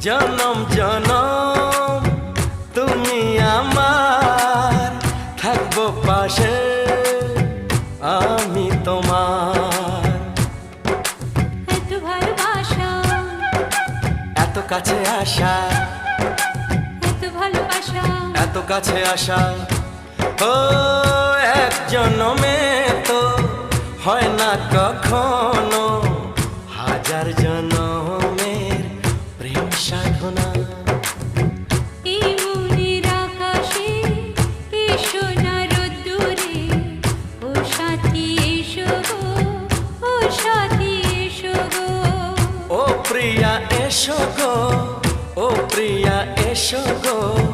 জনম জনম তুমি আমার, থাকবো পাশে আমি তোমার। এত ভালোবাসা, এত কাছে আসা, এত ভালোবাসা, এত কাছে আসা, ও এক জনমে তো হয় না কখনো, হাজার জনম